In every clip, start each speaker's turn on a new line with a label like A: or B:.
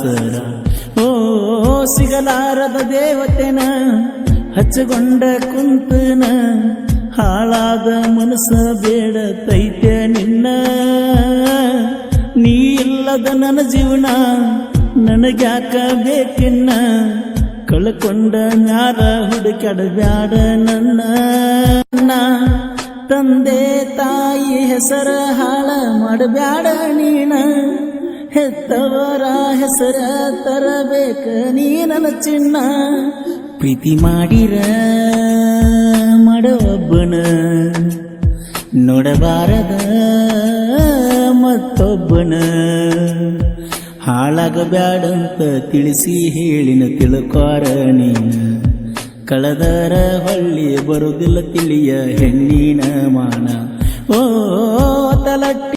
A: ದಾಸರ. ಓ ಸಿಗಲಾರದ ದೇವತೆನ ಹಚ್ಚಗೊಂಡ ಕುಂತನ, ಹಾಳಾದ ಮನಸ್ಸ ಬೇಡ ತೈತ್ಯ ನಿನ್ನ. ನೀ ಇಲ್ಲದ ನನ್ನ ಜೀವನ ನನಗ್ಯಾಕ ಬೇಕಿನ್ನ, ಕಳ್ಕೊಂಡ ಮ್ಯಾಲ ಹುಡುಕ್ಯಾಡಬ್ಯಾಡ ನನ್ನ. ತಂದೆ ತಾಯಿ ಹೆಸರ ಹಾಳ ಮಾಡಬ್ಯಾಡ ನೀನ, ಹೆತ್ತವರ ಹೆಸರ ತರಬೇಕ ನೀ ನನ್ನ ಚಿನ್ನ. ಪ್ರೀತಿ ಮಾಡಿರ ಮಾಡೊಬ್ಬನ, ನೋಡಬಾರದ ಮತ್ತೊಬ್ಬನ. ಹಾಳಾಗಬ್ಯಾಡಂತ ತಿಳಿಸಿ ಹೇಳಿನ ತಿಳ್ಕೋರ ನೀನ, ಕಳೆದರ ಹೊಳ್ಳಿ ಬರುವುದಿಲ್ಲ ತಿಳಿಯ ಹೆಣ್ಣಿನ ಮಾನ. ಓ ತಲಟ್ಟಿ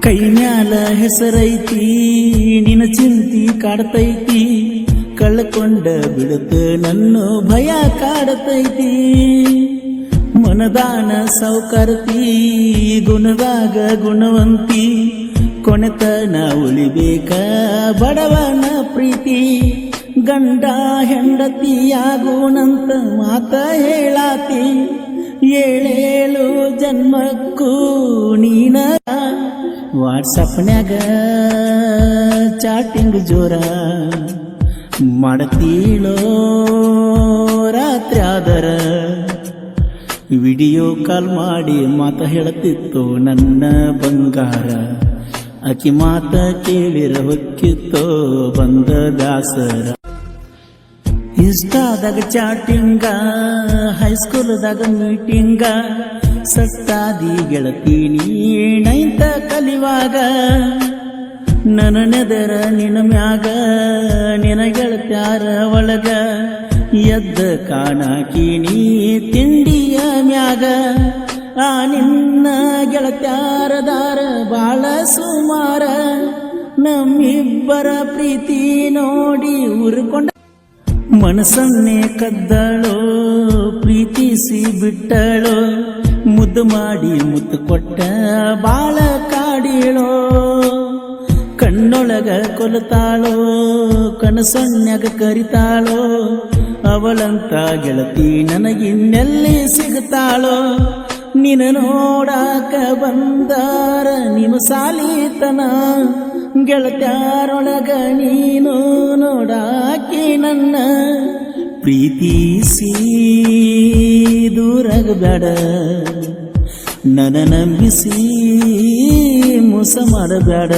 A: ಕೈ ಮ್ಯಾಲ ಹೆಸರೈತಿ, ನಿನ್ನ ಚಿಂತಿ ಕಾಡ್ತೈತಿ, ಕಳ್ಕೊಂಡ ಬಿಡುತ್ತ ನನ್ನ ಭಯ ಕಾಡತೈತಿ. ಮನದಾನ ಸೌಕರ್ತಿ, ಗುಣದಾಗ ಗುಣವಂತಿ, ಕೊನೆತನ ಉಳಿಬೇಕ ಬಡವನ ಪ್ರೀತಿ. ಗಂಡ ಹೆಂಡತಿಯಾಗುಣಂತ ಮಾತ ಹೇಳಾತಿ, ಏಳೇಳು ಜನ್ಮಕ್ಕೂ ನೀನ. ವಾಟ್ಸಪ್ನ್ಯಾಗ ಚಾಟಿಂಗ್ ಜೋರ ಮಾಡತೀಳೋ ರಾತ್ರಿ ಆದರ, ವಿಡಿಯೋ ಕಾಲ್ ಮಾಡಿ ಮಾತ ಹೇಳತಿತ್ತು ನನ್ನ ಬಂಗಾರ. ಆಕಿ ಮಾತ ಕೇಳಿರ ಹೊಕ್ಕಿತ್ತೋ ಬಂದ ದಾಸರ. ಇನ್ಸ್ಟಾದಾಗ ಚಾಟಿಂಗ, ಹೈಸ್ಕೂಲ್ದಾಗ ಮೀಟಿಂಗ, ಸಟ್ಟಾದಿ ಗೆಳತೀನಿ ನೈಂತ ಕಲಿವಾಗ. ನನ್ನ ನೆದರ ನಿನ್ನ ಮ್ಯಾಗ, ನಿನ ಗೆಳತ್ಯಾರ ಒಳಗ, ಎದ್ದ ಕಾಣಾಕಿನಿ ತಿಂಡಿಯ ಮ್ಯಾಗ. ಆ ನಿನ್ನ ಗೆಳತ್ಯಾರದಾರ ಬಾಳ ಸುಮಾರ, ನಮ್ಮಿಬ್ಬರ ಪ್ರೀತಿ ನೋಡಿ ಉರ್ಕೊಂಡ. ಮನಸ್ಸನ್ನೇ ಕದ್ದಳೋ ಪ್ರೀತಿಸಿ ಬಿಟ್ಟಳೋ, ಮುದ್ದು ಮಾಡಿ ಮುತ್ತು ಕೊಟ್ಟ ಬಾಳ ಕಾಡಿಳೋ. ಕಣ್ಣೊಳಗ ಕೊಲತಾಳೋ ಕನಸನ್ಯಾಗ ಕರಿತಾಳೋ, ಅವಳಂತ ಗೆಳತಿ ನನಗಿನ್ನೆಲ್ಲಿ ಸಿಗುತ್ತಾಳೋ. ನಿನ ನೋಡಾಕ ಬಂದಾರ ನಿಮ್ಮ ಸಾಲಿತನ, ಗೆಳತ್ಯಾರೊಳಗ ನೀನು ನೋಡಾಕಿ ನನ್ನ. ಪ್ರೀತಿಸಿ ದೂರಾಗಬೇಡ, ನನ್ನ ನಂಬಿಸಿ ಮೋಸ ಮಾಡಬೇಡ.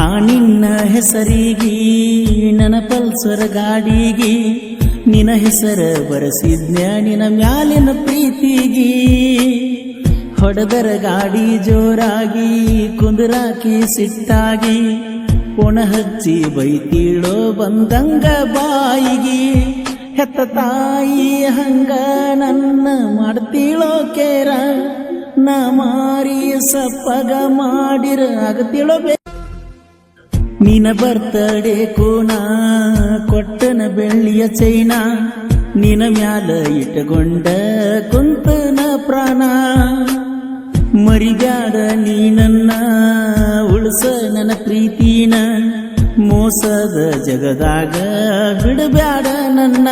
A: ಆ ನಿನ್ನ ಹೆಸರಿಗಿ ನನ್ನ ಪಲ್ಸರ್ ಗಾಡಿಗಿ, ನಿನ್ನ ಹೆಸರ ಬರಸಿದ್ನ್ಯ ನಿನ್ನ ಮ್ಯಾಲಿನ ಪ್ರೀತಿಗಿ. ಹೊಡೆದರ ಗಾಡಿ ಜೋರಾಗಿ ಕುಂದರಾಕಿ ಸಿಟ್ಟಾಗಿ, ಪೊಣ ಹಚ್ಚಿ ಬೈತೀಳೋ ಬಂದಂಗ ಬಾಯಿಗಿ. ಹೆತ್ತ ತಾಯಿ ಹಂಗ ನನ್ನ ಮಾಡ್ತೀಳೋ ಕೇರ, ನಾ ಮಾರಿ ಸಪ್ಪಗ ಮಾಡಿರ ಆಗತಿಳೋ ಬೇ. ನಿನ ಬರ್ತಡೇ ಕೋಣ ಕೊಟ್ಟನ ಬೆಳ್ಳಿಯ ಚೈನ, ನಿನ ಮ್ಯಾಲ ಇಟ್ಟುಕೊಂಡ ಕುಂತನ ಪ್ರಾಣ. ಮರಿಬ್ಯಾಡ ನೀ ನನ್ನ, ಉಳಿಸ ನನ್ನ ಪ್ರೀತಿನ, ಮೋಸದ ಜಗದಾಗ ಬಿಡಬ್ಯಾಡ ನನ್ನ.